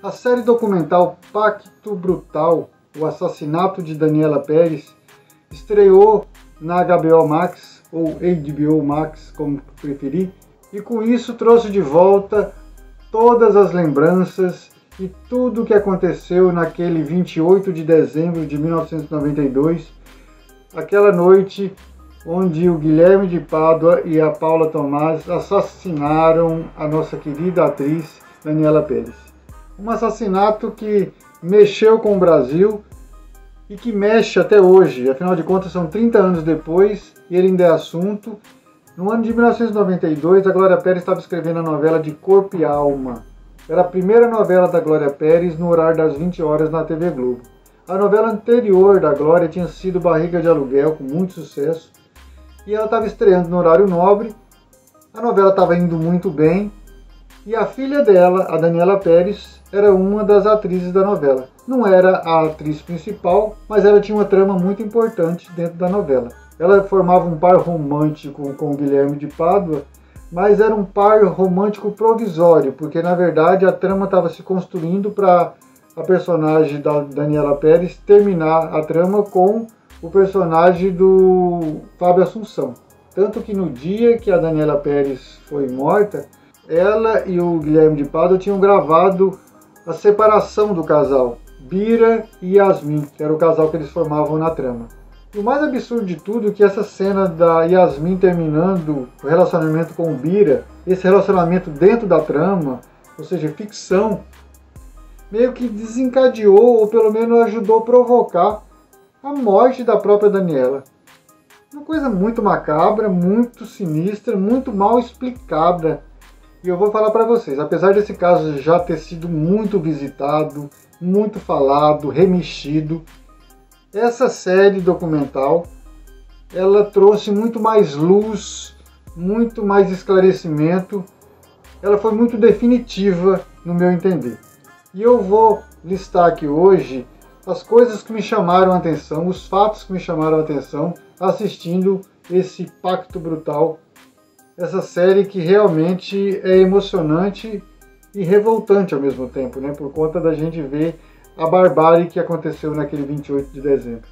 A série documental Pacto Brutal, o assassinato de Daniela Pérez, estreou na HBO Max, ou HBO Max, como preferir, e com isso trouxe de volta todas as lembranças e tudo o que aconteceu naquele 28 de dezembro de 1992, aquela noite onde o Guilherme de Pádua e a Paula Tomás assassinaram a nossa querida atriz Daniela Pérez. Um assassinato que mexeu com o Brasil e que mexe até hoje, afinal de contas são 30 anos depois e ele ainda é assunto. No ano de 1992, a Glória Pérez estava escrevendo a novela de Corpo e Alma. Era a primeira novela da Glória Pérez no horário das 20 horas na TV Globo. A novela anterior da Glória tinha sido Barriga de Aluguel, com muito sucesso, e ela estava estreando no horário nobre. A novela estava indo muito bem, e a filha dela, a Daniela Pérez, era uma das atrizes da novela. Não era a atriz principal, mas ela tinha uma trama muito importante dentro da novela. Ela formava um par romântico com o Guilherme de Pádua, mas era um par romântico provisório, porque na verdade a trama estava se construindo para a personagem da Daniela Pérez terminar a trama com o personagem do Fábio Assunção. Tanto que no dia que a Daniela Pérez foi morta, ela e o Guilherme de Pádua tinham gravado a separação do casal, Bira e Yasmin, que era o casal que eles formavam na trama. E o mais absurdo de tudo é que essa cena da Yasmin terminando o relacionamento com o Bira, esse relacionamento dentro da trama, ou seja, ficção, meio que desencadeou, ou pelo menos ajudou a provocar a morte da própria Daniela. Uma coisa muito macabra, muito sinistra, muito mal explicada. E eu vou falar para vocês, apesar desse caso já ter sido muito visitado, muito falado, remexido, essa série documental, ela trouxe muito mais luz, muito mais esclarecimento, ela foi muito definitiva no meu entender. E eu vou listar aqui hoje as coisas que me chamaram a atenção, os fatos que me chamaram a atenção assistindo esse Pacto Brutal, essa série que realmente é emocionante e revoltante ao mesmo tempo, né? Por conta da gente ver a barbárie que aconteceu naquele 28 de dezembro.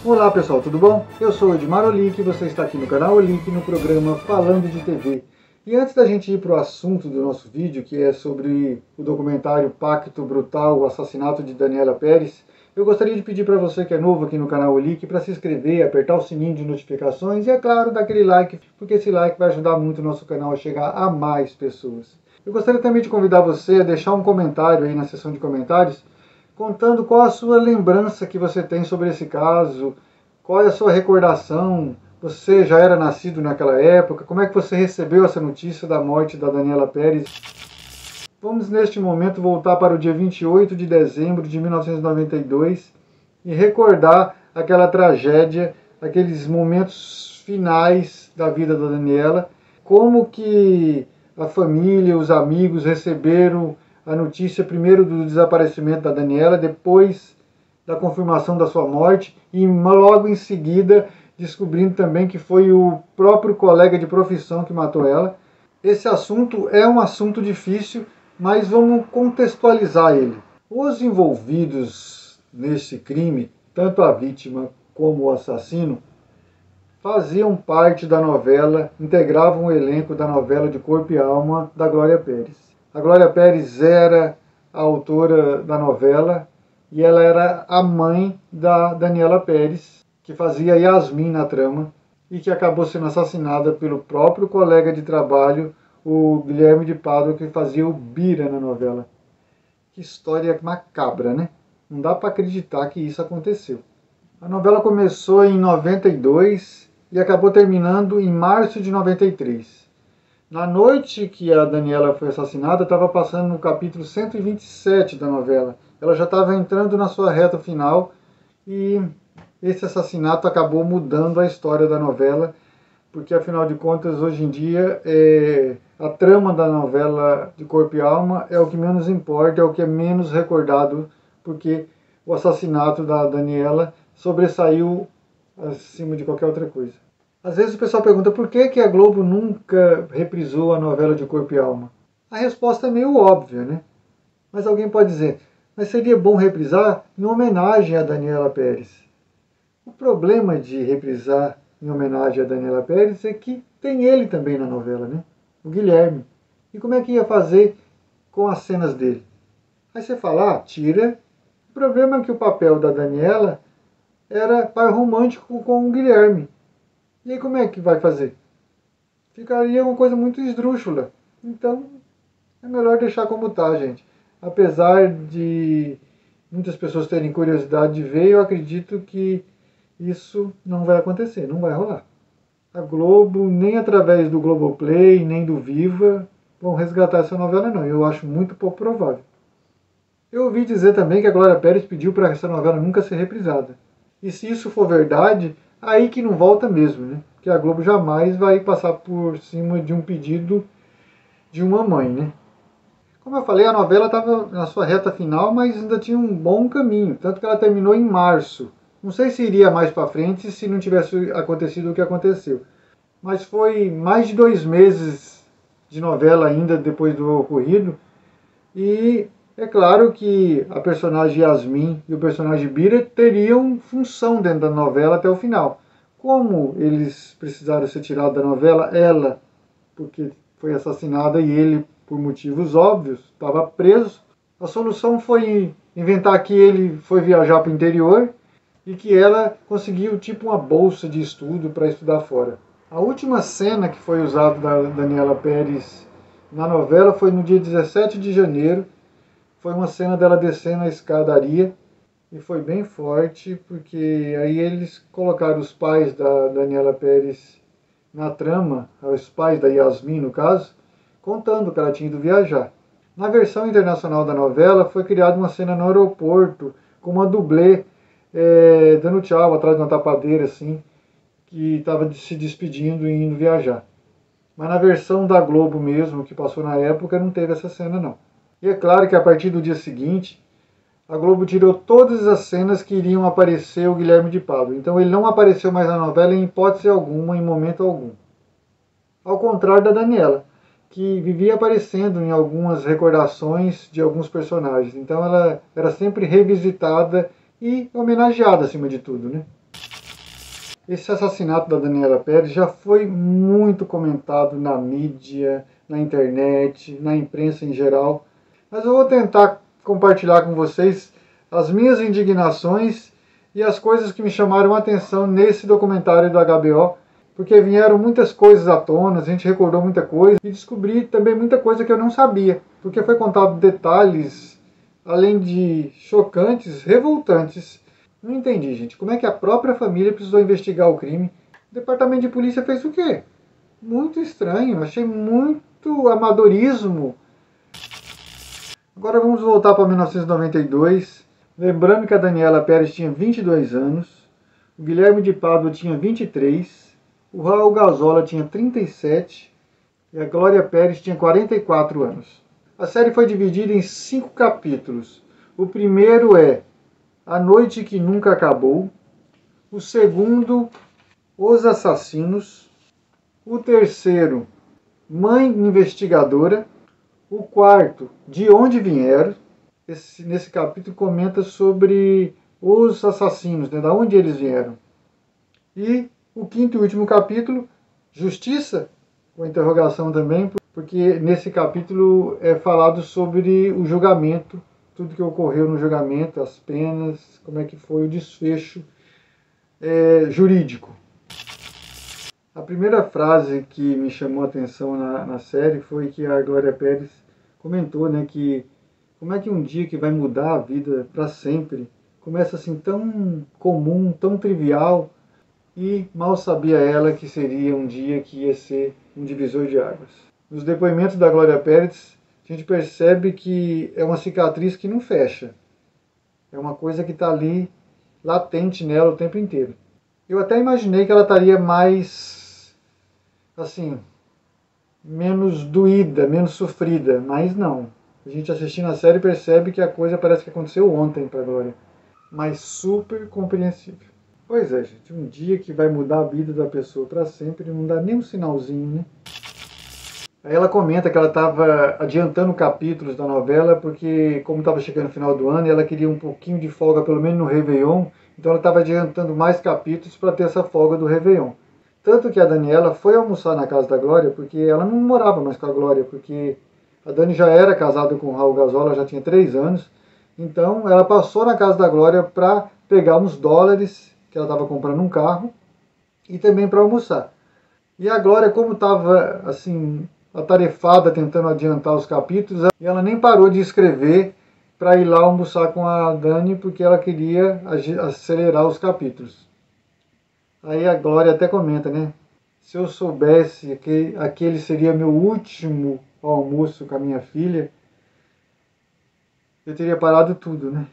Olá pessoal, tudo bom? Eu sou o Edmar Olink e você está aqui no canal Olink no programa Falando de TV. E antes da gente ir para o assunto do nosso vídeo, que é sobre o documentário Pacto Brutal, o assassinato de Daniela Pérez, eu gostaria de pedir para você que é novo aqui no canal Olink para se inscrever, apertar o sininho de notificações e, é claro, dar aquele like, porque esse like vai ajudar muito o nosso canal a chegar a mais pessoas. Eu gostaria também de convidar você a deixar um comentário aí na seção de comentários, contando qual a sua lembrança que você tem sobre esse caso, qual é a sua recordação, você já era nascido naquela época, como é que você recebeu essa notícia da morte da Daniela Pérez. Vamos neste momento voltar para o dia 28 de dezembro de 1992 e recordar aquela tragédia, aqueles momentos finais da vida da Daniela, como que a família, os amigos receberam a notícia primeiro do desaparecimento da Daniela, depois da confirmação da sua morte e logo em seguida descobrindo também que foi o próprio colega de profissão que matou ela. Esse assunto é um assunto difícil, mas vamos contextualizar ele. Os envolvidos nesse crime, tanto a vítima como o assassino, faziam parte da novela, integravam o elenco da novela de Corpo e Alma da Glória Pérez. A Glória Pérez era a autora da novela e ela era a mãe da Daniela Pérez, que fazia Yasmin na trama e que acabou sendo assassinada pelo próprio colega de trabalho, o Guilherme de Pádua, que fazia o Bira na novela. Que história macabra, né? Não dá para acreditar que isso aconteceu. A novela começou em 92 e acabou terminando em março de 93. Na noite que a Daniela foi assassinada, estava passando no capítulo 127 da novela. Ela já estava entrando na sua reta final e esse assassinato acabou mudando a história da novela, porque afinal de contas, hoje em dia, a trama da novela de Corpo e Alma é o que menos importa, é o que é menos recordado, porque o assassinato da Daniela sobressaiu acima de qualquer outra coisa. Às vezes o pessoal pergunta por que a Globo nunca reprisou a novela de Corpo e Alma. A resposta é meio óbvia, né? Mas alguém pode dizer, mas seria bom reprisar em homenagem a Daniela Pérez. O problema de reprisar em homenagem a Daniela Pérez é que tem ele também na novela, né? O Guilherme. E como é que ia fazer com as cenas dele? Aí você fala, tira. O problema é que o papel da Daniela era par romântico com o Guilherme. E aí como é que vai fazer? Ficaria uma coisa muito esdrúxula. Então, é melhor deixar como tá, gente. Apesar de muitas pessoas terem curiosidade de ver, eu acredito que isso não vai acontecer, não vai rolar. A Globo, nem através do Globoplay, nem do Viva, vão resgatar essa novela, não. Eu acho muito pouco provável. Eu ouvi dizer também que a Glória Pérez pediu para essa novela nunca ser reprisada. E se isso for verdade, aí que não volta mesmo, né? Porque a Globo jamais vai passar por cima de um pedido de uma mãe, né? Como eu falei, a novela estava na sua reta final, mas ainda tinha um bom caminho, tanto que ela terminou em março. Não sei se iria mais para frente se não tivesse acontecido o que aconteceu. Mas foi mais de 2 meses de novela ainda depois do ocorrido. E é claro que a personagem Yasmin e o personagem Bira teriam função dentro da novela até o final. Como eles precisaram ser tirados da novela, ela, porque foi assassinada, e ele, por motivos óbvios, estava preso, a solução foi inventar que ele foi viajar para o interior e que ela conseguiu tipo uma bolsa de estudo para estudar fora. A última cena que foi usada da Daniela Pérez na novela foi no dia 17 de janeiro. Foi uma cena dela descendo a escadaria e foi bem forte, porque aí eles colocaram os pais da Daniela Pérez na trama, os pais da Yasmin no caso, contando que ela tinha ido viajar. Na versão internacional da novela foi criada uma cena no aeroporto com uma dublê dando tchau atrás de uma tapadeira assim, que estava se despedindo e indo viajar. Mas na versão da Globo mesmo, que passou na época, não teve essa cena não. E é claro que a partir do dia seguinte, a Globo tirou todas as cenas que iriam aparecer o Guilherme de Pádua. Então ele não apareceu mais na novela em hipótese alguma, em momento algum. Ao contrário da Daniela, que vivia aparecendo em algumas recordações de alguns personagens. Então ela era sempre revisitada e homenageada acima de tudo, né? Esse assassinato da Daniela Pérez já foi muito comentado na mídia, na internet, na imprensa em geral. Mas eu vou tentar compartilhar com vocês as minhas indignações e as coisas que me chamaram a atenção nesse documentário do HBO, porque vieram muitas coisas à tona, a gente recordou muita coisa e descobri também muita coisa que eu não sabia, porque foi contado detalhes, além de chocantes, revoltantes. Não entendi, gente. Como é que a própria família precisou investigar o crime? O departamento de polícia fez o quê? Muito estranho, achei muito amadorismo. Agora vamos voltar para 1992, lembrando que a Daniela Pérez tinha 22 anos, o Guilherme de Pádua tinha 23, o Raul Gazola tinha 37 e a Glória Pérez tinha 44 anos. A série foi dividida em 5 capítulos. O primeiro é A Noite que Nunca Acabou, o segundo, Os Assassinos, o terceiro, Mãe Investigadora, o quarto, De Onde Vieram. Nesse capítulo comenta sobre os assassinos, né, da onde eles vieram. E o quinto e último capítulo, Justiça, com interrogação também, porque nesse capítulo é falado sobre o julgamento, tudo que ocorreu no julgamento, as penas, como é que foi o desfecho jurídico. A primeira frase que me chamou a atenção na série foi que a Glória Pérez comentou, né, que como é que um dia que vai mudar a vida para sempre começa assim tão comum, tão trivial, e mal sabia ela que seria um dia que ia ser um divisor de águas. Nos depoimentos da Glória Pérez, a gente percebe que é uma cicatriz que não fecha. É uma coisa que está ali, latente nela o tempo inteiro. Eu até imaginei que ela estaria mais, assim, menos doída, menos sofrida, mas não. A gente assistindo a série percebe que a coisa parece que aconteceu ontem para a Glória. Mas super compreensível. Pois é, gente, um dia que vai mudar a vida da pessoa para sempre, não dá nem um sinalzinho, né? Aí ela comenta que ela estava adiantando capítulos da novela porque, como estava chegando no final do ano, ela queria um pouquinho de folga, pelo menos no Réveillon, então ela estava adiantando mais capítulos para ter essa folga do Réveillon. Tanto que a Daniela foi almoçar na casa da Glória, porque ela não morava mais com a Glória, porque a Dani já era casada com o Raul Gazola, já tinha 3 anos, então ela passou na casa da Glória para pegar uns dólares, que ela estava comprando um carro, e também para almoçar. E a Glória, como estava assim, atarefada tentando adiantar os capítulos, e ela nem parou de escrever para ir lá almoçar com a Dani, porque ela queria acelerar os capítulos. Aí a Glória até comenta, né? Se eu soubesse que aquele seria meu último almoço com a minha filha, eu teria parado tudo, né?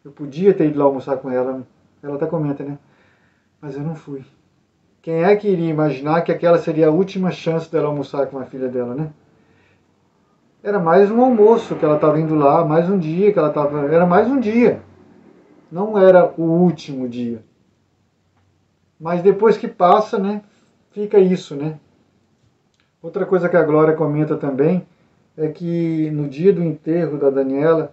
Eu podia ter ido lá almoçar com ela. Ela até comenta, né? Mas eu não fui. Quem é que iria imaginar que aquela seria a última chance dela almoçar com a filha dela, né? Era mais um almoço que ela estava indo lá, mais um dia que ela estava. Era mais um dia. Não era o último dia. Mas depois que passa, né? Fica isso, né? Outra coisa que a Glória comenta também é que no dia do enterro da Daniela,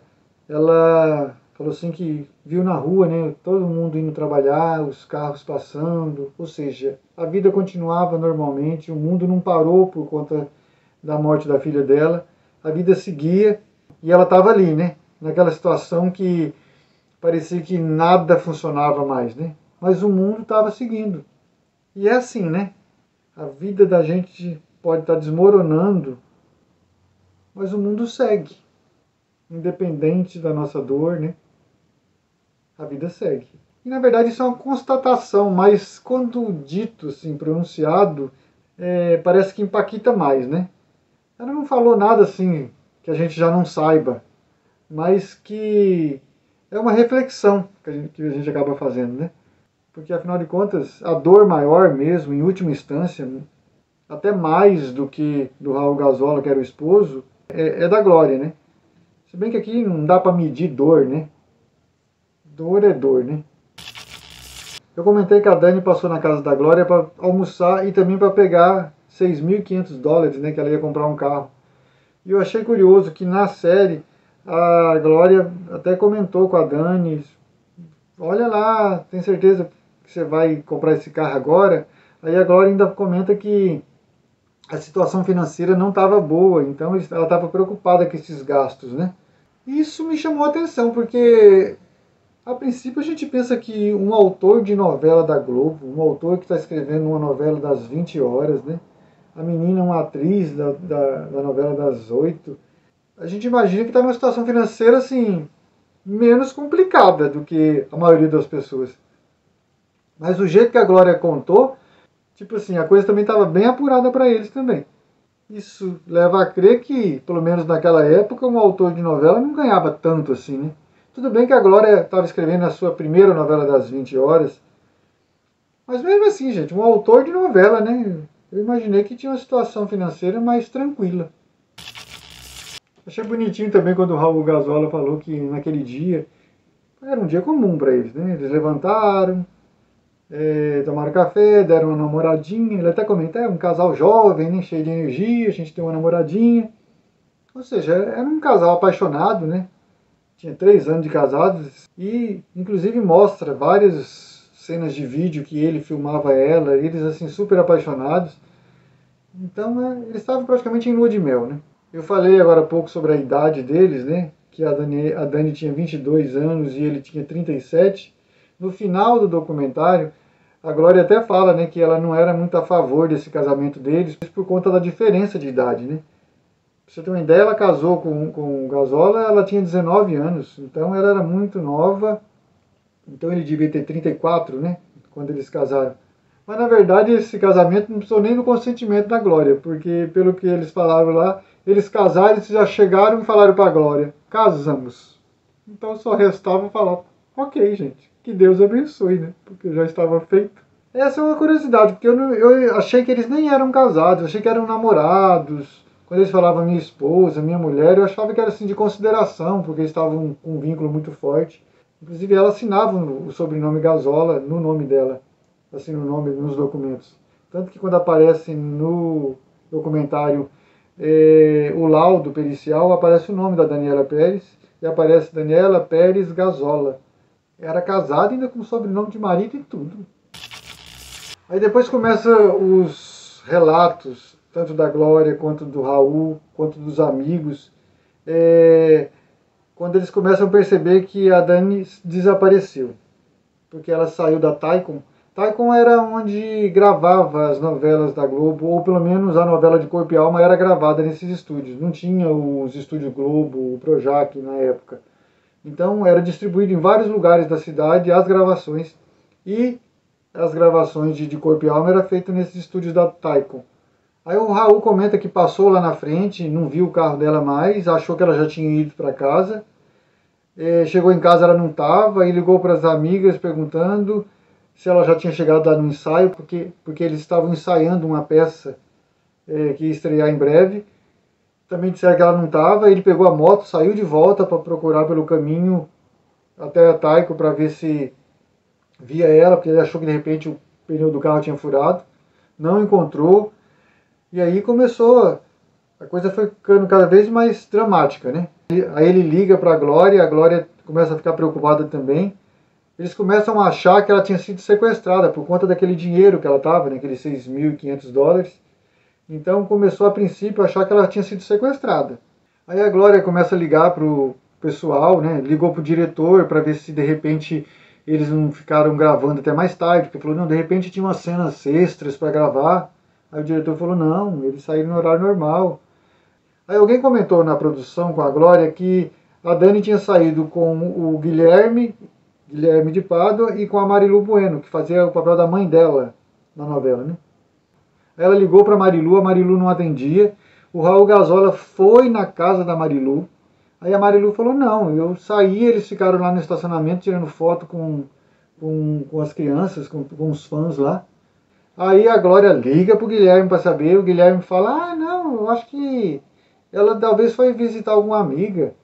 ela falou assim que viu na rua, né, todo mundo indo trabalhar, os carros passando, ou seja, a vida continuava normalmente, o mundo não parou por conta da morte da filha dela, a vida seguia e ela estava ali, né, naquela situação que parecia que nada funcionava mais, né, mas o mundo estava seguindo. E é assim, né, a vida da gente pode estar desmoronando, mas o mundo segue, independente da nossa dor, né? A vida segue. E na verdade isso é uma constatação, mas quando dito, assim, pronunciado, parece que impacta mais, né? Ela não falou nada assim que a gente já não saiba, mas que é uma reflexão que a gente acaba fazendo, né? Porque afinal de contas, a dor maior mesmo, em última instância, até mais do que do Raul Gazola, que era o esposo, é da Glória, né? Se bem que aqui não dá para medir dor, né? Dor é dor, né? Eu comentei que a Dani passou na casa da Glória para almoçar e também para pegar $6.500, né? Que ela ia comprar um carro. E eu achei curioso que na série a Glória até comentou com a Dani: olha lá, tem certeza que você vai comprar esse carro agora? Aí a Glória ainda comenta que a situação financeira não estava boa, então ela estava preocupada com esses gastos, né? Isso me chamou a atenção, porque a princípio a gente pensa que um autor de novela da Globo, um autor que está escrevendo uma novela das 20 horas, né? A menina é uma atriz da novela das 8. A gente imagina que está numa situação financeira assim, menos complicada do que a maioria das pessoas. Mas o jeito que a Glória contou, tipo assim, a coisa também estava bem apurada para eles também. Isso leva a crer que, pelo menos naquela época, um autor de novela não ganhava tanto assim, né? Tudo bem que a Glória estava escrevendo a sua primeira novela das 20 horas, mas mesmo assim, gente, um autor de novela, né? Eu imaginei que tinha uma situação financeira mais tranquila. Achei bonitinho também quando o Raul Gazola falou que naquele dia era um dia comum para eles, né? Eles levantaram, tomaram café, deram uma namoradinha. Ele até comenta, é um casal jovem, né? Cheio de energia, a gente tem uma namoradinha. Ou seja, era um casal apaixonado, né? Tinha 3 anos de casados e inclusive mostra várias cenas de vídeo que ele filmava ela, eles assim super apaixonados. Então eles estavam praticamente em lua de mel, né? Eu falei agora há pouco sobre a idade deles, né? Que a Dani tinha 22 anos e ele tinha 37. No final do documentário, a Glória até fala, né, que ela não era muito a favor desse casamento deles por conta da diferença de idade, né? Pra você ter uma ideia, ela casou com o Gazola, ela tinha 19 anos, então ela era muito nova, então ele devia ter 34, né, quando eles casaram. Mas na verdade esse casamento não precisou nem do consentimento da Glória, porque pelo que eles falaram lá, eles casaram e já chegaram e falaram para a Glória, casamos. Então só restava falar, ok gente, que Deus abençoe, né, porque já estava feito. Essa é uma curiosidade, porque eu achei que eles nem eram casados, eu achei que eram namorados. Quando eles falavam minha esposa, minha mulher, eu achava que era assim de consideração, porque eles estavam com um vínculo muito forte. Inclusive ela assinava o sobrenome Gazola no nome dela, assim, no nome nos documentos. Tanto que quando aparece no documentário o laudo pericial, aparece o nome da Daniela Pérez e aparece Daniela Pérez Gazola. Era casada ainda com o sobrenome de marido e tudo. Aí depois começa os relatos, tanto da Glória, quanto do Raul, quanto dos amigos, quando eles começam a perceber que a Dani desapareceu, porque ela saiu da Taikon. Taikon era onde gravava as novelas da Globo, ou pelo menos a novela de Corpo e Alma era gravada nesses estúdios. Não tinha os estúdios Globo, o Projac na época. Então era distribuído em vários lugares da cidade as gravações, e as gravações de Corpo e Alma eram feitas nesses estúdios da Taikon. Aí o Raul comenta que passou lá na frente, não viu o carro dela mais, achou que ela já tinha ido para casa. Chegou em casa, ela não estava, e ligou para as amigas perguntando se ela já tinha chegado lá no ensaio, porque eles estavam ensaiando uma peça que ia estrear em breve. Também disseram que ela não estava, ele pegou a moto, saiu de volta para procurar pelo caminho até a Taikon para ver se via ela, porque ele achou que de repente o pneu do carro tinha furado. Não encontrou, e aí começou, a coisa foi ficando cada vez mais dramática, né? Aí ele liga para a Glória começa a ficar preocupada também. Eles começam a achar que ela tinha sido sequestrada por conta daquele dinheiro que ela estava, né, aqueles $6.500. Então começou a princípio a achar que ela tinha sido sequestrada. Aí a Glória começa a ligar para o pessoal, né, ligou para o diretor para ver se de repente eles não ficaram gravando até mais tarde, porque falou, não, de repente tinha umas cenas extras para gravar. Aí o diretor falou, não, eles saíram no horário normal. Aí alguém comentou na produção com a Glória que a Dani tinha saído com o Guilherme de Pádua e com a Marilu Bueno, que fazia o papel da mãe dela na novela, né? Aí ela ligou para a Marilu não atendia. O Raul Gazola foi na casa da Marilu. Aí a Marilu falou, não, eu saí, eles ficaram lá no estacionamento tirando foto com as crianças, com os fãs lá. Aí a Glória liga pro Guilherme para saber, o Guilherme fala, ah, não, eu acho que ela talvez foi visitar alguma amiga.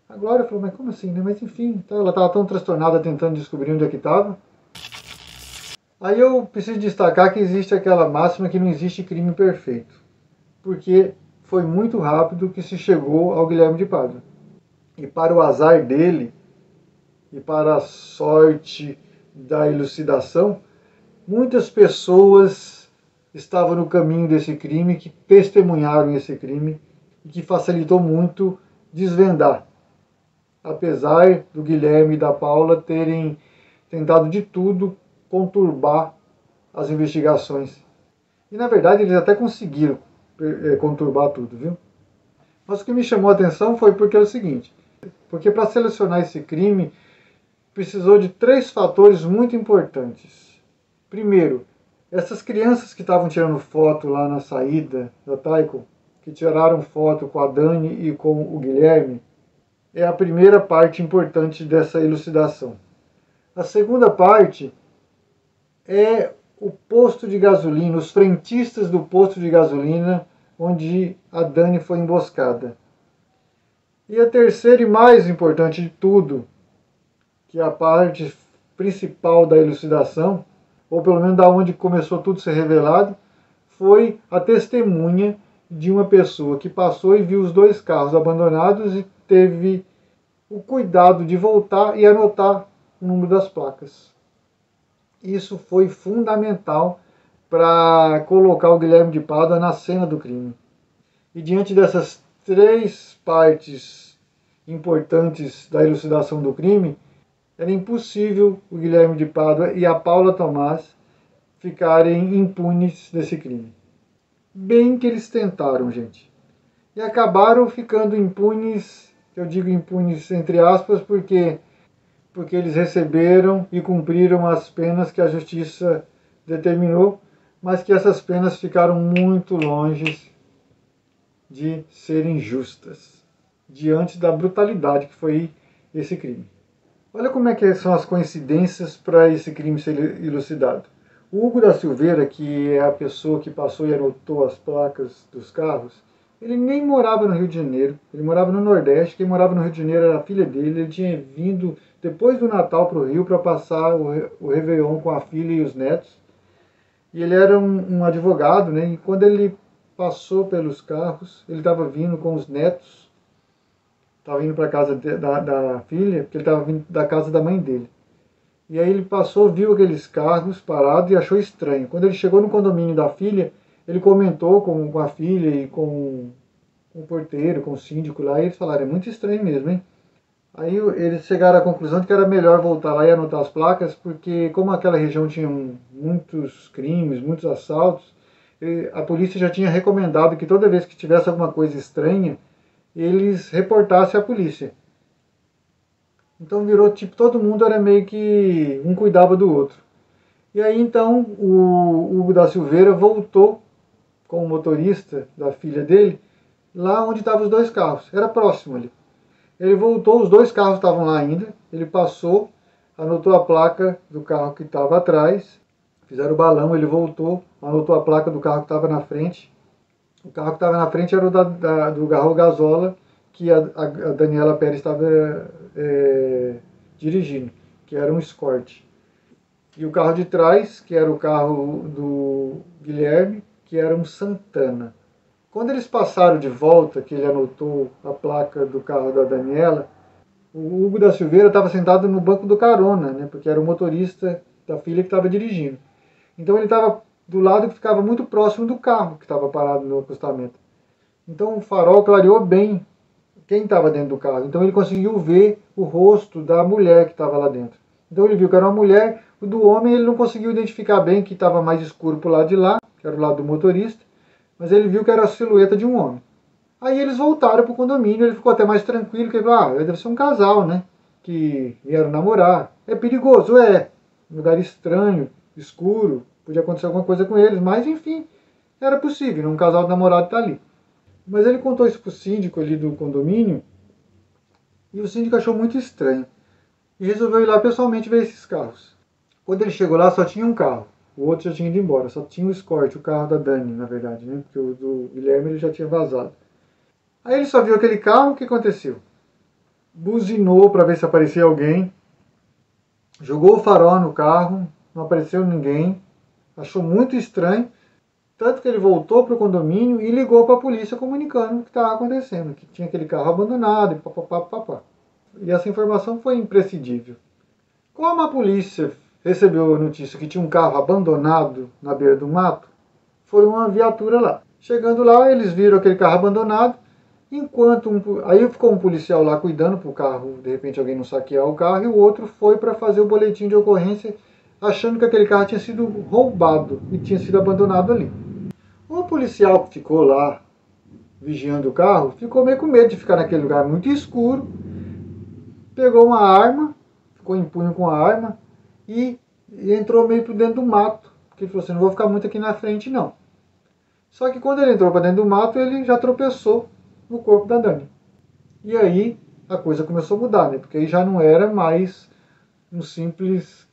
A Glória falou, mas como assim, né? Mas enfim, ela estava tão transtornada tentando descobrir onde é que estava. Aí eu preciso destacar que existe aquela máxima que não existe crime perfeito. Porque foi muito rápido que se chegou ao Guilherme de Pádua. E para o azar dele, e para a sorte da elucidação, muitas pessoas estavam no caminho desse crime, que testemunharam esse crime, e que facilitou muito desvendar. Apesar do Guilherme e da Paula terem tentado de tudo conturbar as investigações. E na verdade eles até conseguiram conturbar tudo, viu? Mas o que me chamou a atenção foi porque é o seguinte, porque para selecionar esse crime precisou de 3 fatores muito importantes. Primeiro, essas crianças que estavam tirando foto lá na saída da Taikon, que tiraram foto com a Dani e com o Guilherme, é a primeira parte importante dessa elucidação. A segunda parte é o posto de gasolina, os frentistas do posto de gasolina onde a Dani foi emboscada. E a terceira e mais importante de tudo, que é a parte principal da elucidação, ou pelo menos da onde começou tudo a ser revelado, foi a testemunha de uma pessoa que passou e viu os 2 carros abandonados e teve o cuidado de voltar e anotar o número das placas. Isso foi fundamental para colocar o Guilherme de Pádua na cena do crime. E diante dessas 3 partes importantes da elucidação do crime, era impossível o Guilherme de Pádua e a Paula Tomás ficarem impunes desse crime. Bem que eles tentaram, gente. E acabaram ficando impunes, eu digo impunes entre aspas, porque eles receberam e cumpriram as penas que a justiça determinou, mas que essas penas ficaram muito longe de serem justas, diante da brutalidade que foi esse crime. Olha como é que são as coincidências para esse crime ser elucidado. O Hugo da Silveira, que é a pessoa que passou e anotou as placas dos carros, ele nem morava no Rio de Janeiro, ele morava no Nordeste. Quem morava no Rio de Janeiro era a filha dele, ele tinha vindo depois do Natal para o Rio para passar o Réveillon com a filha e os netos. E ele era um advogado, né? E quando ele passou pelos carros, ele estava vindo com os netos, estava indo para a casa da filha, porque ele estava vindo da casa da mãe dele. E aí ele passou, viu aqueles carros parados e achou estranho. Quando ele chegou no condomínio da filha, ele comentou com a filha e com o porteiro, com o síndico lá, e eles falaram, é muito estranho mesmo, hein? Aí eles chegaram à conclusão de que era melhor voltar lá e anotar as placas, porque como aquela região tinha muitos crimes, muitos assaltos, a polícia já tinha recomendado que toda vez que tivesse alguma coisa estranha, eles reportassem à polícia. Então virou tipo, todo mundo era meio que um cuidava do outro. E aí então o Hugo da Silveira voltou com o motorista da filha dele, lá onde estavam os dois carros, era próximo ali. Ele voltou, os dois carros estavam lá ainda, ele passou, anotou a placa do carro que estava atrás, fizeram o balão, ele voltou, anotou a placa do carro que estava na frente. O carro que estava na frente era o do Garro Gazola, que a Daniela Pérez estava dirigindo, que era um Escort. E o carro de trás, que era o carro do Guilherme, que era um Santana. Quando eles passaram de volta, que ele anotou a placa do carro da Daniela, o Hugo da Silveira estava sentado no banco do carona, né, porque era o motorista da filha que estava dirigindo. Então ele estava do lado que ficava muito próximo do carro que estava parado no acostamento. Então o farol clareou bem quem estava dentro do carro. Então ele conseguiu ver o rosto da mulher que estava lá dentro. Então ele viu que era uma mulher, o do homem ele não conseguiu identificar bem, que estava mais escuro para o lado de lá, que era o lado do motorista, mas ele viu que era a silhueta de um homem. Aí eles voltaram para o condomínio, ele ficou até mais tranquilo, que ele falou, deve ser um casal, né, que vieram namorar. É perigoso, um lugar estranho, escuro, podia acontecer alguma coisa com eles, mas enfim, era possível, um casal de namorado está ali. Mas ele contou isso para o síndico ali do condomínio, e o síndico achou muito estranho, e resolveu ir lá pessoalmente ver esses carros. Quando ele chegou lá, só tinha um carro, o outro já tinha ido embora, só tinha o Escort, o carro da Dani, na verdade, né, porque o do Guilherme ele já tinha vazado. Aí ele só viu aquele carro, o que aconteceu? Buzinou para ver se aparecia alguém, jogou o farol no carro, não apareceu ninguém, achou muito estranho, tanto que ele voltou para o condomínio e ligou para a polícia comunicando o que estava acontecendo, que tinha aquele carro abandonado e papapá. E essa informação foi imprescindível. Como a polícia recebeu a notícia que tinha um carro abandonado na beira do mato, foi uma viatura lá. Chegando lá, eles viram aquele carro abandonado, aí ficou um policial lá cuidando para o carro, de repente alguém não saquear o carro, e o outro foi para fazer o boletim de ocorrência, achando que aquele carro tinha sido roubado e tinha sido abandonado ali. O policial que ficou lá vigiando o carro ficou meio com medo de ficar naquele lugar muito escuro, pegou uma arma, ficou em punho com a arma e entrou meio para dentro do mato, porque ele falou assim, não vou ficar muito aqui na frente não. Só que quando ele entrou para dentro do mato, ele já tropeçou no corpo da Dani. E aí a coisa começou a mudar, né? Porque aí já não era mais um simples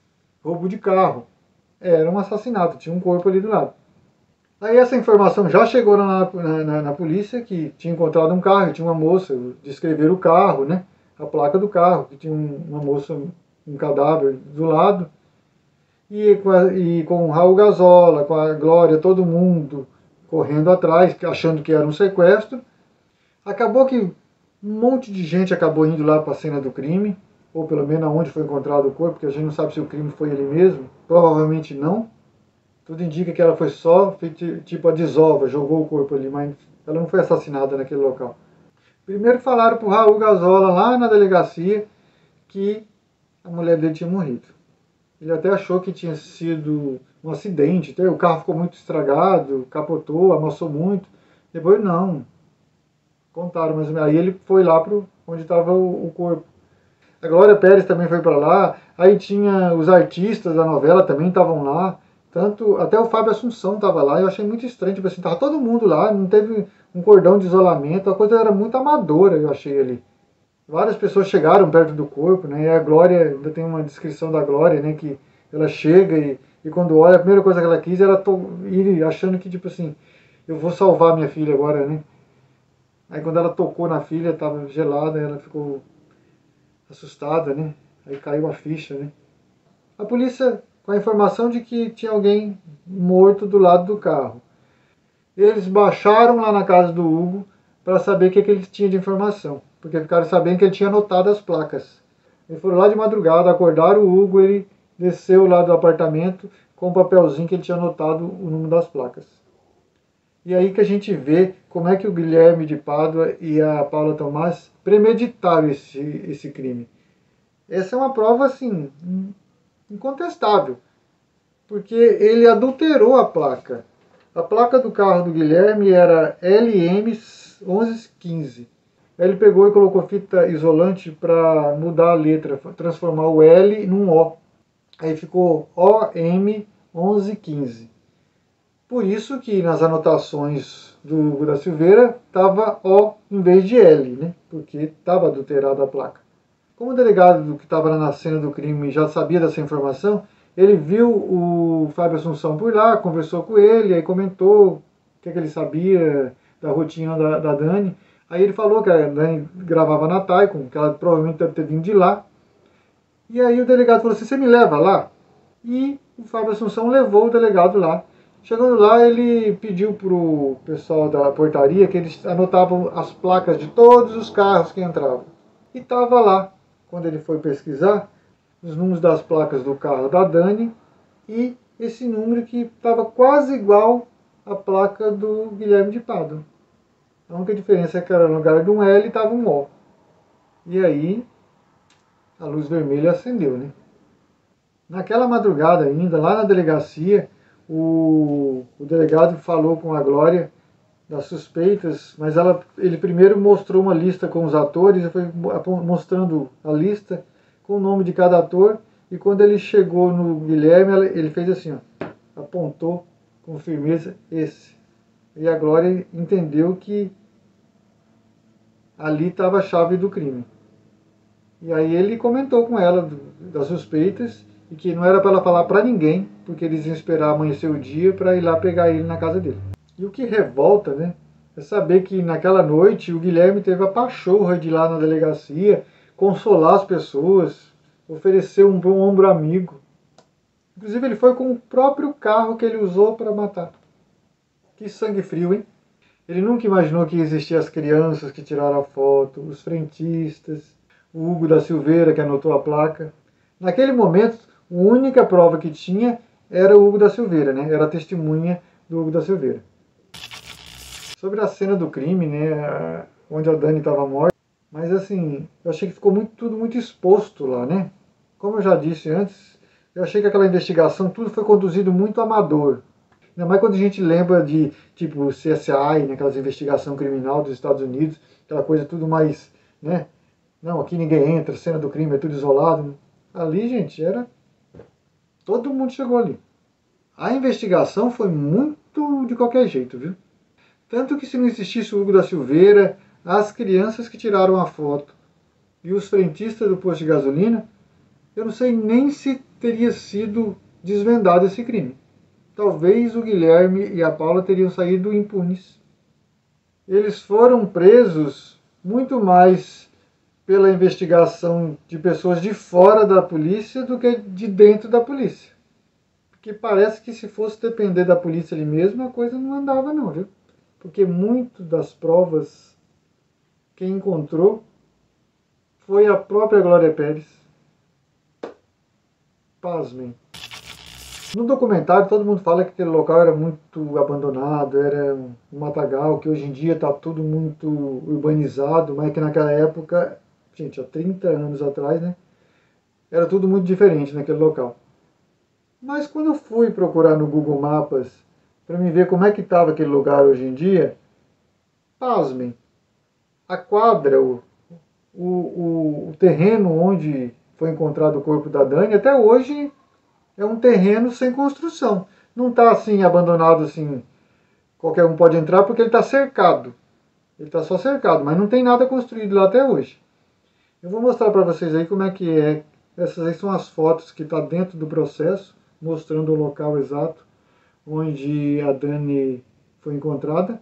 roubo de carro, era um assassinato, tinha um corpo ali do lado. Aí essa informação já chegou na polícia, que tinha encontrado um carro, tinha uma moça, descreveram o carro, né? A placa do carro, que tinha uma moça, um cadáver do lado, e com o Raul Gazola, com a Glória, todo mundo correndo atrás, achando que era um sequestro. Acabou que um monte de gente acabou indo lá para a cena do crime, ou pelo menos aonde foi encontrado o corpo, porque a gente não sabe se o crime foi ele mesmo, provavelmente não. Tudo indica que ela foi só, tipo a desova, jogou o corpo ali, mas ela não foi assassinada naquele local. Primeiro falaram pro Raul Gazola lá na delegacia que a mulher dele tinha morrido. Ele até achou que tinha sido um acidente, o carro ficou muito estragado, capotou, amassou muito. Depois não, contaram, mas aí ele foi lá pro onde estava o corpo. A Glória Pérez também foi para lá, aí tinha os artistas da novela também estavam lá. Tanto, até o Fábio Assunção estava lá, eu achei muito estranho, tipo assim, tava todo mundo lá, não teve um cordão de isolamento, a coisa era muito amadora, eu achei ali. Várias pessoas chegaram perto do corpo, né, e a Glória, ainda tem uma descrição da Glória, né, que ela chega e quando olha, a primeira coisa que ela quis era ir achando que, tipo assim, eu vou salvar minha filha agora, né. Aí quando ela tocou na filha, estava gelada, ela ficou assustada, né. Aí caiu a ficha, né? A polícia, com a informação de que tinha alguém morto do lado do carro. Eles baixaram lá na casa do Hugo para saber o que ele tinha de informação, porque ficaram sabendo que ele tinha anotado as placas. Eles foram lá de madrugada, acordaram o Hugo, ele desceu lá do apartamento com um papelzinho que ele tinha anotado o número das placas. E aí que a gente vê como é que o Guilherme de Pádua e a Paula Tomás premeditaram esse crime. Essa é uma prova, assim, incontestável, porque ele adulterou a placa. A placa do carro do Guilherme era LM1115. Ele pegou e colocou fita isolante para mudar a letra, transformar o L num O. Aí ficou OM1115. Por isso que nas anotações do Hugo da Silveira estava O em vez de L, né? Porque estava adulterada a placa. Como o delegado que estava na cena do crime já sabia dessa informação, ele viu o Fábio Assunção por lá, conversou com ele, aí comentou o que ele sabia da rotina da Dani. Aí ele falou que a Dani gravava na Taikon, que ela provavelmente deve ter vindo de lá. E aí o delegado falou assim, você me leva lá? E o Fábio Assunção levou o delegado lá. Chegando lá, ele pediu para o pessoal da portaria que eles anotavam as placas de todos os carros que entravam. E estava lá, quando ele foi pesquisar, os números das placas do carro da Dani e esse número que estava quase igual à placa do Guilherme de Pádua. A única diferença é que era no lugar de um L estava um O. E aí a luz vermelha acendeu, né? Naquela madrugada ainda, lá na delegacia, o delegado falou com a Glória das suspeitas, mas ele primeiro mostrou uma lista com os atores, foi mostrando a lista com o nome de cada ator, e quando ele chegou no Guilherme, ele fez assim, ó, apontou com firmeza esse. E a Glória entendeu que ali estava a chave do crime. E aí ele comentou com ela das suspeitas, e que não era para ela falar para ninguém, porque eles iam esperar amanhecer o dia para ir lá pegar ele na casa dele. E o que revolta, né, é saber que naquela noite o Guilherme teve a pachorra de ir lá na delegacia, consolar as pessoas, oferecer um bom ombro amigo. Inclusive ele foi com o próprio carro que ele usou para matar. Que sangue frio, hein? Ele nunca imaginou que existiam as crianças que tiraram a foto, os frentistas, o Hugo da Silveira que anotou a placa. Naquele momento, a única prova que tinha era o Hugo da Silveira, né? Era a testemunha do Hugo da Silveira. Sobre a cena do crime, né? Onde a Dani estava morta. Mas assim, eu achei que ficou tudo muito exposto lá, né? Como eu já disse antes, eu achei que aquela investigação, tudo foi conduzido muito amador. Ainda mais quando a gente lembra de, tipo, CSI, né, aquelas investigação criminal dos Estados Unidos, aquela coisa tudo mais, né? Não, aqui ninguém entra, cena do crime é tudo isolado. Ali, gente, era... todo mundo chegou ali. A investigação foi muito de qualquer jeito, viu? Tanto que se não existisse o Hugo da Silveira, as crianças que tiraram a foto e os frentistas do posto de gasolina, eu não sei nem se teria sido desvendado esse crime. Talvez o Guilherme e a Paula teriam saído impunes. Eles foram presos muito mais pela investigação de pessoas de fora da polícia do que de dentro da polícia. Porque parece que se fosse depender da polícia ali mesmo, a coisa não andava não, viu? Porque muito das provas quem encontrou foi a própria Glória Pérez. Pasmem. No documentário todo mundo fala que aquele local era muito abandonado, era um matagal, que hoje em dia está tudo muito urbanizado, mas que naquela época, gente, há 30 anos atrás, né, era tudo muito diferente naquele local. Mas quando eu fui procurar no Google Maps para me ver como é que estava aquele lugar hoje em dia, pasmem, a quadra, o terreno onde foi encontrado o corpo da Dani, até hoje é um terreno sem construção. Não está assim abandonado assim, qualquer um pode entrar porque ele está cercado. Ele está só cercado, mas não tem nada construído lá até hoje. Eu vou mostrar para vocês aí como é que é. Essas aí são as fotos que está dentro do processo, mostrando o local exato onde a Dani foi encontrada.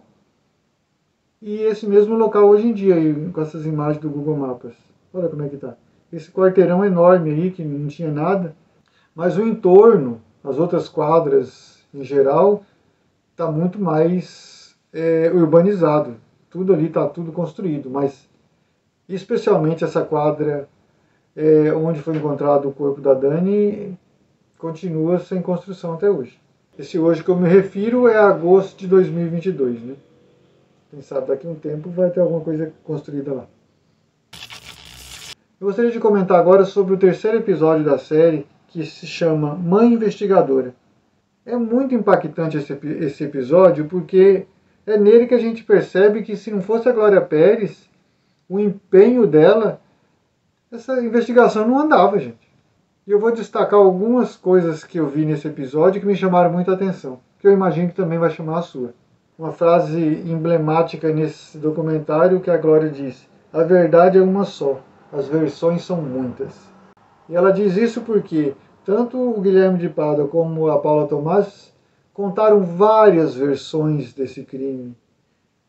E esse mesmo local hoje em dia, aí, com essas imagens do Google Maps. Olha como é que está. esse quarteirão enorme aí, que não tinha nada, mas o entorno, as outras quadras em geral, está muito mais urbanizado. Tudo ali está tudo construído, mas especialmente essa quadra onde foi encontrado o corpo da Dani continua sem construção até hoje. Esse hoje que eu me refiro é agosto de 2022, né? Quem sabe daqui a um tempo vai ter alguma coisa construída lá. Eu gostaria de comentar agora sobre o terceiro episódio da série, que se chama Mãe Investigadora. É muito impactante esse episódio, porque é nele que a gente percebe que se não fosse a Glória Pérez, o empenho dela, essa investigação não andava, gente. E eu vou destacar algumas coisas que eu vi nesse episódio que me chamaram muita atenção, que eu imagino que também vai chamar a sua. Uma frase emblemática nesse documentário que a Glória disse: a verdade é uma só, as versões são muitas. E ela diz isso porque tanto o Guilherme de Pádua como a Paula Tomás contaram várias versões desse crime.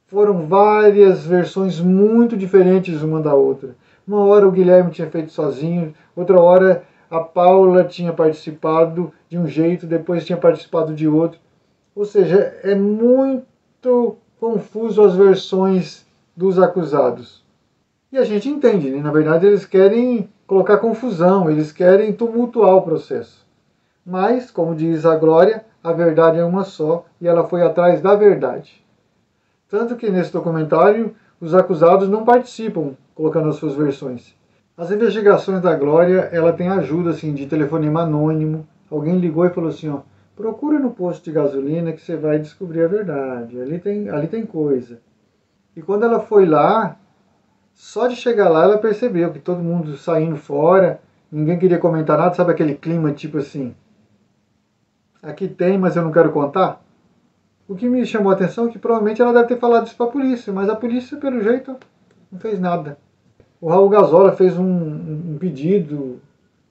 Foram várias versões muito diferentes uma da outra. Uma hora o Guilherme tinha feito sozinho, outra hora a Paula tinha participado de um jeito, depois tinha participado de outro. Ou seja, é muito confuso as versões dos acusados. E a gente entende, né? Na verdade eles querem colocar confusão, eles querem tumultuar o processo. Mas, como diz a Glória, a verdade é uma só e ela foi atrás da verdade. Tanto que nesse documentário os acusados não participam colocando as suas versões. As investigações da Glória, ela tem ajuda assim, de telefonema anônimo. Alguém ligou e falou assim, ó, procura no posto de gasolina que você vai descobrir a verdade. Ali tem coisa. E quando ela foi lá, só de chegar lá ela percebeu que todo mundo saindo fora, ninguém queria comentar nada, sabe aquele clima tipo assim, aqui tem, mas eu não quero contar? O que me chamou a atenção é que provavelmente ela deve ter falado isso para a polícia, mas a polícia, pelo jeito, não fez nada. O Raul Gazola fez um pedido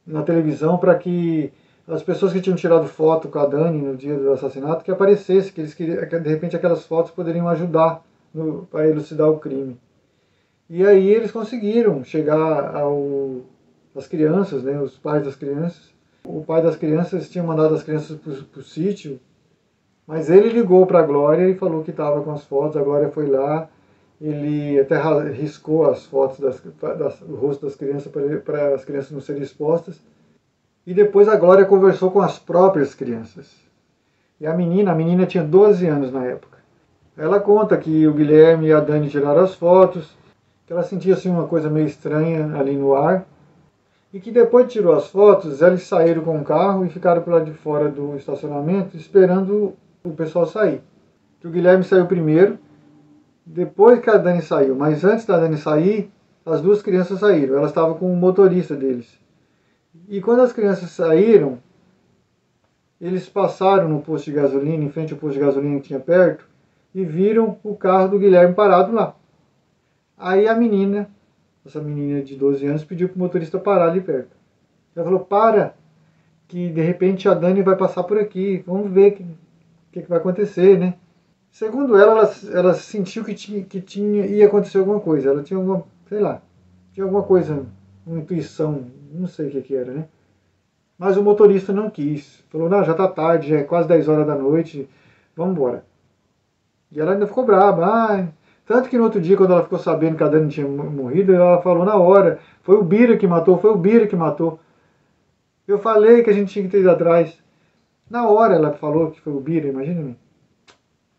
na televisão para que as pessoas que tinham tirado foto com a Dani no dia do assassinato, que aparecesse, que eles queriam, que de repente aquelas fotos poderiam ajudar para elucidar o crime. E aí eles conseguiram chegar às crianças, né, os pais das crianças. O pai das crianças tinha mandado as crianças para o sítio, mas ele ligou para a Glória e falou que estava com as fotos, a Glória foi lá, ele até riscou as fotos do rosto das crianças para as crianças não serem expostas. E depois a Glória conversou com as próprias crianças. E a menina tinha 12 anos na época. Ela conta que o Guilherme e a Dani tiraram as fotos, que ela sentia assim, uma coisa meio estranha ali no ar, e que depois que tirou as fotos, eles saíram com o carro e ficaram por lá de fora do estacionamento esperando o pessoal sair. Que o Guilherme saiu primeiro, depois que a Dani saiu, mas antes da Dani sair, as duas crianças saíram. Elas estavam com o motorista deles. E quando as crianças saíram, eles passaram no posto de gasolina, em frente ao posto de gasolina que tinha perto, e viram o carro do Guilherme parado lá. Aí a menina, essa menina de 12 anos, pediu para o motorista parar ali perto. Ela falou, para, que de repente a Dani vai passar por aqui, vamos ver o que vai acontecer, né? Segundo ela sentiu que ia acontecer alguma coisa. Ela tinha alguma, sei lá, tinha alguma coisa, uma intuição, não sei o que era, né? Mas o motorista não quis. Falou, não, já tá tarde, já é quase 10 horas da noite, vamos embora. E ela ainda ficou brava. Tanto que no outro dia, quando ela ficou sabendo que a Dani tinha morrido, ela falou na hora, foi o Bira que matou, foi o Bira que matou. Eu falei que a gente tinha que ter ido atrás. Na hora ela falou que foi o Bira, imagina.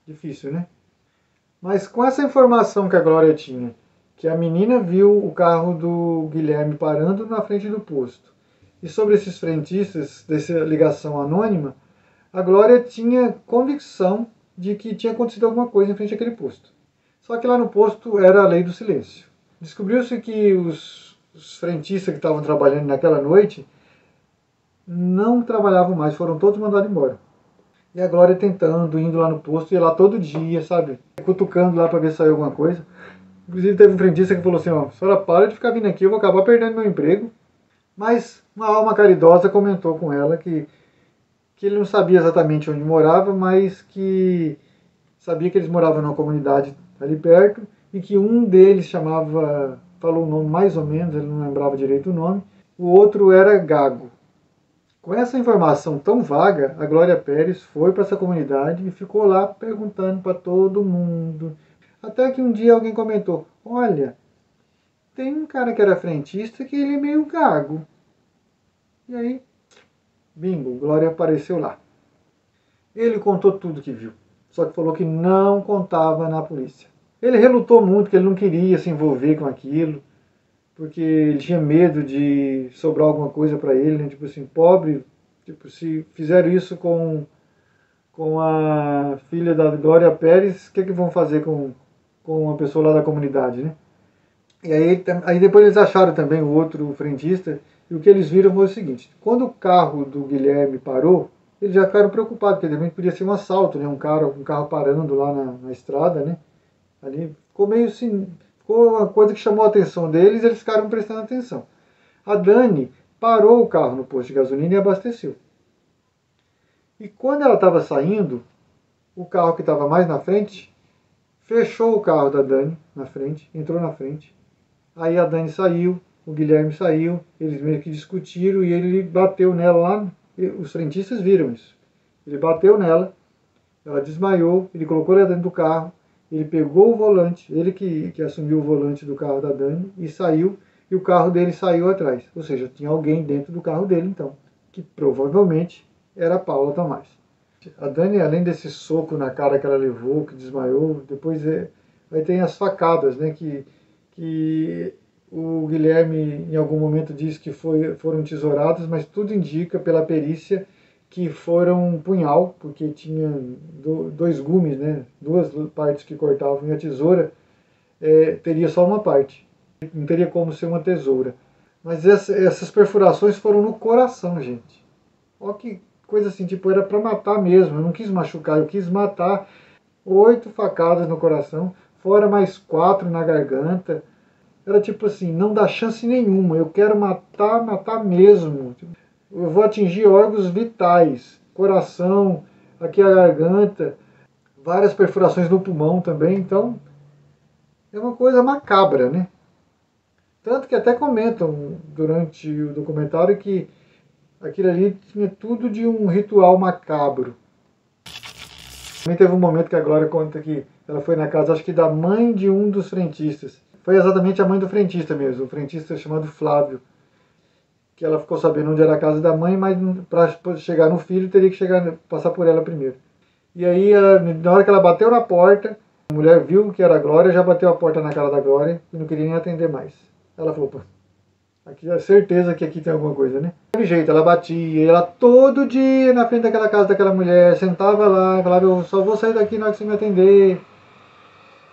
Difícil, né? Mas com essa informação que a Glória tinha, que a menina viu o carro do Guilherme parando na frente do posto, e sobre esses frentistas, dessa ligação anônima, a Glória tinha convicção de que tinha acontecido alguma coisa em frente àquele posto. Só que lá no posto era a lei do silêncio. Descobriu-se que os frentistas que estavam trabalhando naquela noite não trabalhavam mais, foram todos mandados embora. E a Glória tentando, indo lá no posto, ia lá todo dia, sabe? Cutucando lá para ver se saiu alguma coisa. Inclusive teve um frentista que falou assim, ó, senhora, para de ficar vindo aqui, eu vou acabar perdendo meu emprego. Mas uma alma caridosa comentou com ela que ele não sabia exatamente onde morava, mas que sabia que eles moravam numa comunidade ali perto e que um deles chamava falou o nome mais ou menos, ele não lembrava direito o nome. O outro era Gago. Com essa informação tão vaga, a Glória Pérez foi para essa comunidade e ficou lá perguntando para todo mundo. Até que um dia alguém comentou: olha, tem um cara que era frentista que ele é meio gago. E aí, bingo, Glória apareceu lá. Ele contou tudo que viu, só que falou que não contava na polícia. Ele relutou muito, que ele não queria se envolver com aquilo, porque ele tinha medo de sobrar alguma coisa para ele, né? Tipo assim, pobre, tipo, se fizeram isso com a filha da Glória Pérez, o que vão fazer com uma pessoa lá da comunidade, né? E aí depois eles acharam também o outro frentista, e o que eles viram foi o seguinte: quando o carro do Guilherme parou, eles já ficaram preocupados, porque de repente podia ser um assalto, né? Um carro parando lá na estrada, né? Ali ficou meio assim, ficou uma coisa que chamou a atenção deles, eles ficaram prestando atenção. A Dani parou o carro no posto de gasolina e abasteceu. E quando ela estava saindo, o carro que estava mais na frente fechou o carro da Dani na frente, entrou na frente. Aí a Dani saiu, o Guilherme saiu, eles meio que discutiram e ele bateu nela lá. Os frentistas viram isso. Ele bateu nela, ela desmaiou, ele colocou ela dentro do carro, ele pegou o volante, ele que assumiu o volante do carro da Dani e saiu, e o carro dele saiu atrás. Ou seja, tinha alguém dentro do carro dele, então, que provavelmente era a Paula Tomás. A Dani, além desse soco na cara que ela levou, que desmaiou, depois aí tem as facadas, né, que o Guilherme em algum momento disse que foram tesouradas, mas tudo indica pela perícia que foram um punhal, porque tinha dois gumes, né, duas partes que cortavam, e a tesoura teria só uma parte, não teria como ser uma tesoura. Mas essas perfurações foram no coração, gente. Olha que coisa assim, tipo, era para matar mesmo, eu não quis machucar, eu quis matar. 8 facadas no coração, fora mais 4 na garganta. Era tipo assim, não dá chance nenhuma, eu quero matar, matar mesmo. Eu vou atingir órgãos vitais, coração, aqui a garganta, várias perfurações no pulmão também, então é uma coisa macabra, né? Tanto que até comentam durante o documentário que aquilo ali tinha tudo de um ritual macabro. Também teve um momento que a Glória conta que ela foi na casa, acho que da mãe de um dos frentistas. Foi exatamente a mãe do frentista mesmo, o frentista chamado Flávio. Que ela ficou sabendo onde era a casa da mãe, mas para chegar no filho teria que passar por ela primeiro. E aí, na hora que ela bateu na porta, a mulher viu que era a Glória, já bateu a porta na cara da Glória e não queria nem atender mais. Ela falou, pô, aqui é certeza que aqui tem alguma coisa, né? De jeito, ela batia, e ela todo dia na frente daquela casa daquela mulher, sentava lá, falava, eu só vou sair daqui na hora que você me atender.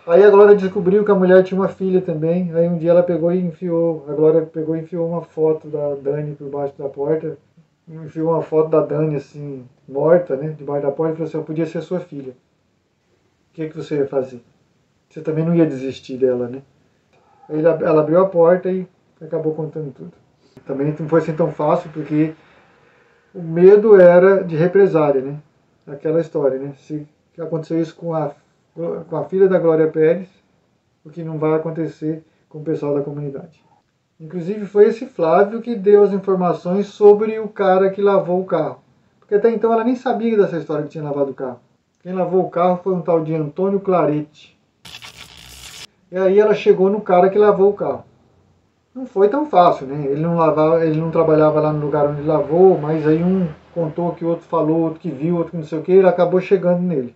Aí a Glória descobriu que a mulher tinha uma filha também. Aí um dia ela pegou e enfiou, a Glória pegou e enfiou uma foto da Dani por baixo da porta. Enfiou uma foto da Dani assim, morta, né, debaixo da porta e falou assim, eu podia ser sua filha. O que você ia fazer? Você também não ia desistir dela, né? Aí ela abriu a porta e acabou contando tudo. Também não foi assim tão fácil, porque o medo era de represária, né? Aquela história, né? Se aconteceu isso com a filha da Glória Pérez, o que não vai acontecer com o pessoal da comunidade. Inclusive foi esse Flávio que deu as informações sobre o cara que lavou o carro. Porque até então ela nem sabia dessa história que tinha lavado o carro. Quem lavou o carro foi um tal de Antônio Clarete. E aí ela chegou no cara que lavou o carro. Não foi tão fácil, né? Ele não trabalhava lá no lugar onde lavou, mas aí um contou que o outro falou, outro que viu, outro que não sei o que, ele acabou chegando nele.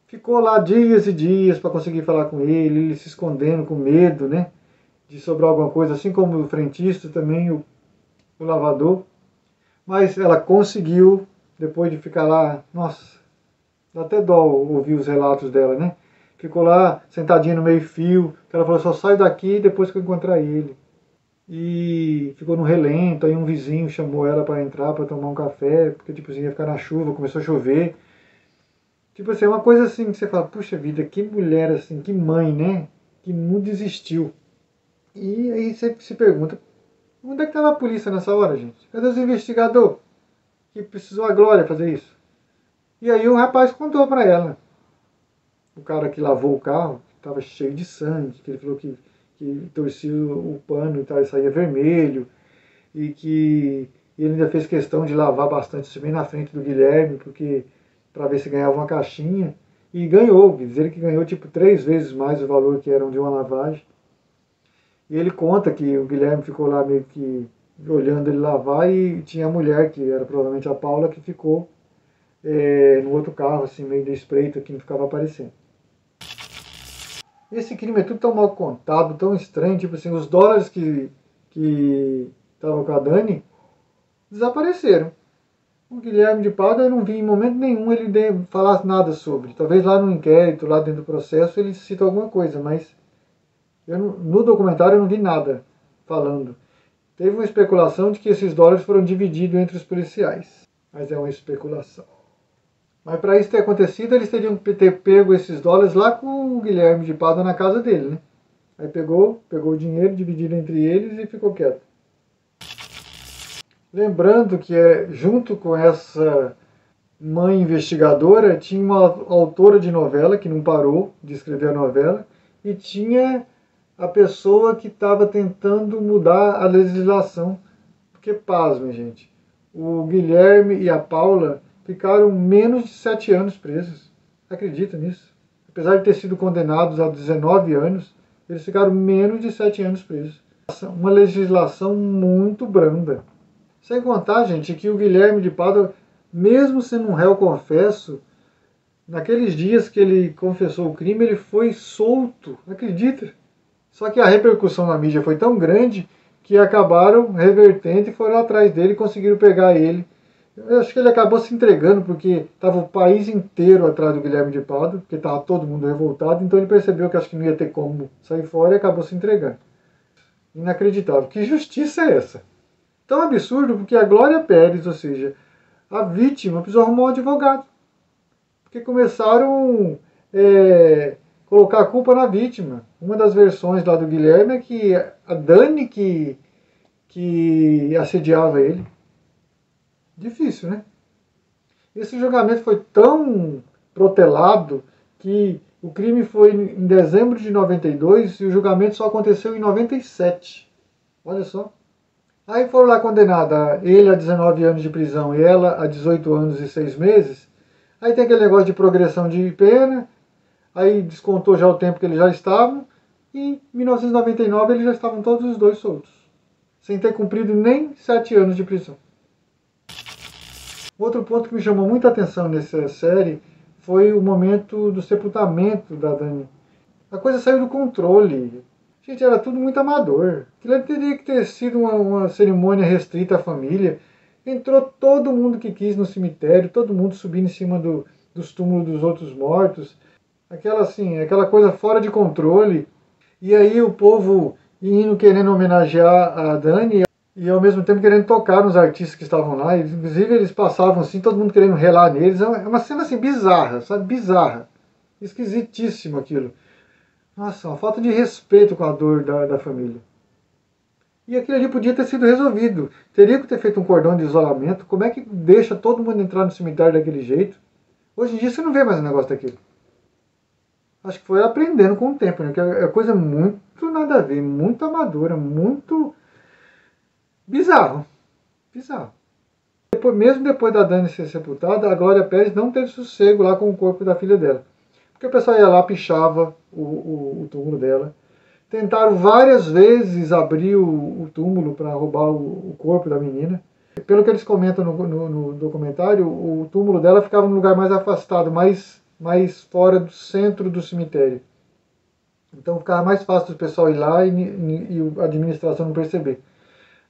Ficou lá dias e dias para conseguir falar com ele se escondendo com medo, né? De sobrar alguma coisa, assim como o frentista também, o lavador. Mas ela conseguiu, depois de ficar lá, nossa, dá até dó ouvir os relatos dela, né? Ficou lá sentadinha no meio-fio, que ela falou, só sai daqui depois que eu encontrar ele. E ficou no relento, aí um vizinho chamou ela para entrar, para tomar um café, porque tipo assim, ia ficar na chuva, começou a chover. Tipo assim, é uma coisa assim que você fala, puxa vida, que mulher assim, que mãe, né? Que não desistiu. E aí você se pergunta, onde é que estava a polícia nessa hora, gente? Cadê os investigadores? Que precisou a Glória fazer isso? E aí o rapaz contou para ela. O cara que lavou o carro, que estava cheio de sangue, que ele falou que que torcia o pano e tal, e saía vermelho, e que ele ainda fez questão de lavar bastante isso bem na frente do Guilherme, porque para ver se ganhava uma caixinha, e ganhou, diz ele que ganhou tipo 3 vezes mais o valor que eram de uma lavagem. E ele conta que o Guilherme ficou lá meio que olhando ele lavar e tinha a mulher, que era provavelmente a Paula, que ficou no outro carro, assim, meio de espreito, que não ficava aparecendo. Esse crime é tudo tão mal contado, tão estranho, tipo assim, os dólares que estavam com a Dani desapareceram. O Guilherme de Pádua eu não vi em momento nenhum ele falar nada sobre. Talvez lá no inquérito, lá dentro do processo, ele cita alguma coisa, mas no documentário eu não vi nada falando. Teve uma especulação de que esses dólares foram divididos entre os policiais, mas é uma especulação. Mas para isso ter acontecido, eles teriam que ter pego esses dólares lá com o Guilherme de Pádua na casa dele, né? Aí pegou o dinheiro, dividido entre eles e ficou quieto. Lembrando que junto com essa mãe investigadora, tinha uma autora de novela que não parou de escrever a novela, e tinha a pessoa que estava tentando mudar a legislação. Porque, pasmem, gente, o Guilherme e a Paula ficaram menos de 7 anos presos. Acredita nisso? Apesar de ter sido condenados a 19 anos, eles ficaram menos de 7 anos presos. Uma legislação muito branda. Sem contar, gente, que o Guilherme de Pádua, mesmo sendo um réu confesso, naqueles dias que ele confessou o crime, ele foi solto. Acredita? Só que a repercussão na mídia foi tão grande que acabaram revertendo e foram atrás dele e conseguiram pegar ele. Eu acho que ele acabou se entregando porque estava o país inteiro atrás do Guilherme de Pádua, porque estava todo mundo revoltado, então ele percebeu que acho que não ia ter como sair fora e acabou se entregando. Inacreditável. Que justiça é essa? Tão absurdo porque a Glória Pérez, ou seja, a vítima, precisou arrumar um advogado. Porque começaram colocar a culpa na vítima. Uma das versões lá do Guilherme é que a Dani que assediava ele. Difícil, né? Esse julgamento foi tão protelado que o crime foi em dezembro de 92 e o julgamento só aconteceu em 97. Olha só. Aí foram lá condenados, ele a 19 anos de prisão e ela a 18 anos e 6 meses. Aí tem aquele negócio de progressão de pena, aí descontou já o tempo que eles já estavam, e em 1999 eles já estavam todos os dois soltos, sem ter cumprido nem 7 anos de prisão. Outro ponto que me chamou muita atenção nessa série foi o momento do sepultamento da Dani. A coisa saiu do controle. Gente, era tudo muito amador. Aquilo teria que ter sido uma cerimônia restrita à família. Entrou todo mundo que quis no cemitério, todo mundo subindo em cima dos túmulos dos outros mortos. Aquela coisa fora de controle. E aí o povo indo querendo homenagear a Dani e ao mesmo tempo querendo tocar nos artistas que estavam lá. Inclusive eles passavam assim, todo mundo querendo relar neles. É uma cena assim bizarra, sabe? Bizarra. Esquisitíssimo aquilo. Nossa, uma falta de respeito com a dor da família. E aquilo ali podia ter sido resolvido. Teria que ter feito um cordão de isolamento. Como é que deixa todo mundo entrar no cemitério daquele jeito? Hoje em dia você não vê mais um negócio daquele. Acho que foi aprendendo com o tempo, né? Que é coisa muito nada a ver, muito amadora, muito bizarro. Bizarro. Mesmo depois da Dani ser sepultada, a Glória Pérez não teve sossego lá com o corpo da filha dela. Porque o pessoal ia lá, pichava o túmulo dela. Tentaram várias vezes abrir o túmulo para roubar o corpo da menina. Pelo que eles comentam no documentário, o túmulo dela ficava num lugar mais afastado, mais fora do centro do cemitério. Então ficava mais fácil do pessoal ir lá e a administração não perceber.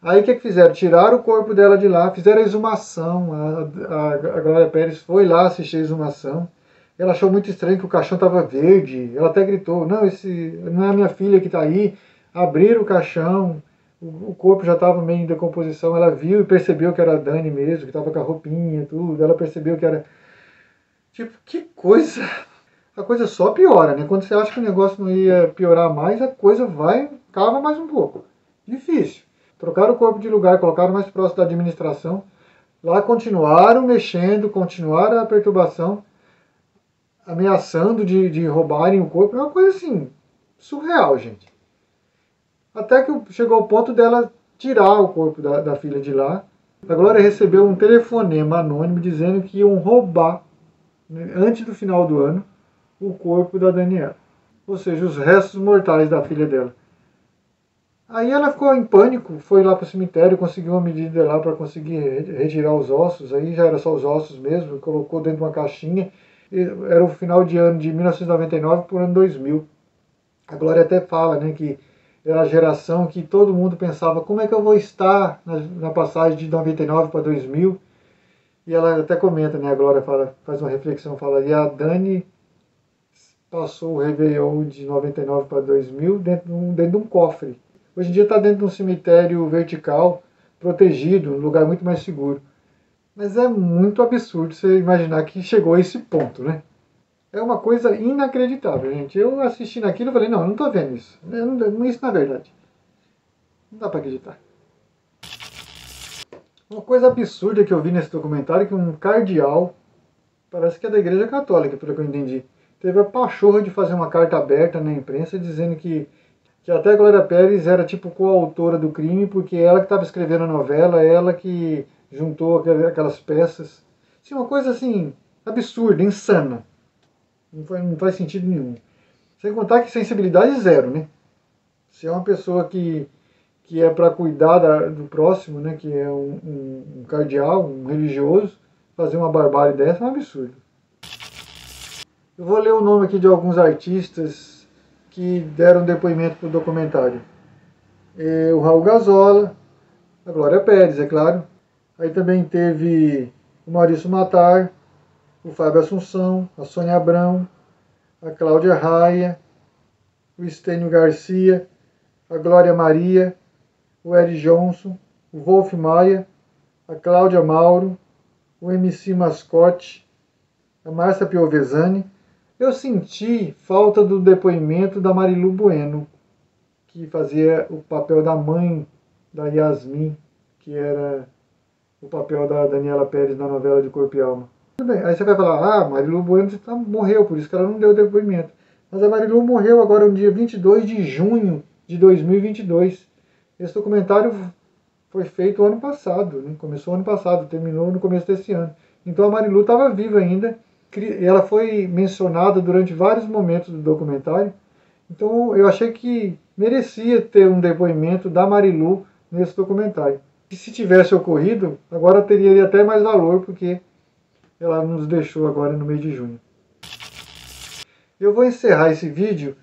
Aí o que fizeram? Tiraram o corpo dela de lá, fizeram a exumação. A Glória Pérez foi lá assistir a exumação. Ela achou muito estranho que o caixão estava verde. Ela até gritou, não, não é a minha filha que está aí. Abriram o caixão, o corpo já estava meio em decomposição. Ela viu e percebeu que era a Dani mesmo, que estava com a roupinha e tudo. Ela percebeu que era... Tipo, que coisa... A coisa só piora, né? Quando você acha que o negócio não ia piorar mais, a coisa cava mais um pouco. Difícil. Trocaram o corpo de lugar, colocaram mais próximo da administração. Lá continuaram mexendo, continuaram a perturbação, ameaçando de roubarem o corpo. É uma coisa assim, surreal, gente. Até que chegou ao ponto dela tirar o corpo da filha de lá. A Glória recebeu um telefonema anônimo dizendo que iam roubar, né, antes do final do ano, o corpo da Daniela. Ou seja, os restos mortais da filha dela. Aí ela ficou em pânico, foi lá para o cemitério, conseguiu uma medida lá para conseguir retirar os ossos, aí já era só os ossos mesmo, colocou dentro de uma caixinha. Era o final de ano de 1999 para o ano 2000. A Glória até fala, né, que era a geração que todo mundo pensava como é que eu vou estar na passagem de 99 para 2000. E ela até comenta, né, a Glória fala, faz uma reflexão, fala, e a Dani passou o Réveillon de 99 para 2000 dentro de um cofre. Hoje em dia está dentro de um cemitério vertical, protegido, um lugar muito mais seguro. Mas é muito absurdo você imaginar que chegou a esse ponto, né? É uma coisa inacreditável, gente. Eu assistindo aquilo e falei, não estou vendo isso. Não, isso não é verdade. Não dá para acreditar. Uma coisa absurda que eu vi nesse documentário é que um cardeal, parece que é da Igreja Católica, pelo que eu entendi, teve a pachorra de fazer uma carta aberta na imprensa dizendo que até a Glória Pérez era tipo coautora do crime, porque ela que estava escrevendo a novela, ela que juntou aquelas peças. Assim, uma coisa assim, absurda, insana. Não faz sentido nenhum. Sem contar que sensibilidade zero, né? Se é uma pessoa que é para cuidar do próximo, né? Que é um cardeal, um religioso, fazer uma barbárie dessa é um absurdo. Eu vou ler o nome aqui de alguns artistas que deram depoimento para o documentário. O Raul Gazola, a Glória Pérez, é claro. Aí também teve o Maurício Matar, o Fábio Assunção, a Sônia Abrão, a Cláudia Raia, o Estênio Garcia, a Glória Maria, o Eri Johnson, o Wolf Maia, a Cláudia Mauro, o MC Mascote, a Márcia Piovesani. Eu senti falta do depoimento da Marilu Bueno, que fazia o papel da mãe da Yasmin, que era o papel da Daniela Pérez na novela de Corpo e Alma. Tudo bem, aí você vai falar, Marilu Bueno morreu, por isso que ela não deu depoimento. Mas a Marilu morreu agora no dia 22 de junho de 2022. Esse documentário foi feito ano passado, né? Começou ano passado, terminou no começo desse ano. Então a Marilu estava viva ainda, ela foi mencionada durante vários momentos do documentário. Então eu achei que merecia ter um depoimento da Marilu nesse documentário. E se tivesse ocorrido, agora teria até mais valor, porque ela nos deixou agora no mês de junho. Eu vou encerrar esse vídeo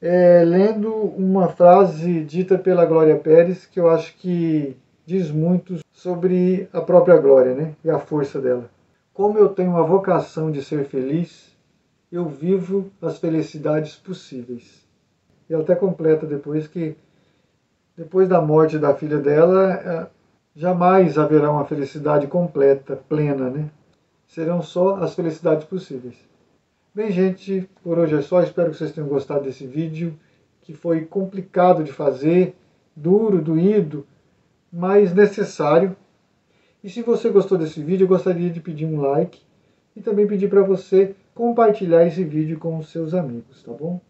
lendo uma frase dita pela Glória Pérez, que eu acho que diz muito sobre a própria Glória, né? E a força dela. Como eu tenho uma vocação de ser feliz, eu vivo as felicidades possíveis. E ela até completa depois que, depois da morte da filha dela, jamais haverá uma felicidade completa, plena, né? Serão só as felicidades possíveis. Bem, gente, por hoje é só. Espero que vocês tenham gostado desse vídeo, que foi complicado de fazer, duro, doído, mas necessário. E se você gostou desse vídeo, eu gostaria de pedir um like e também pedir para você compartilhar esse vídeo com os seus amigos, tá bom?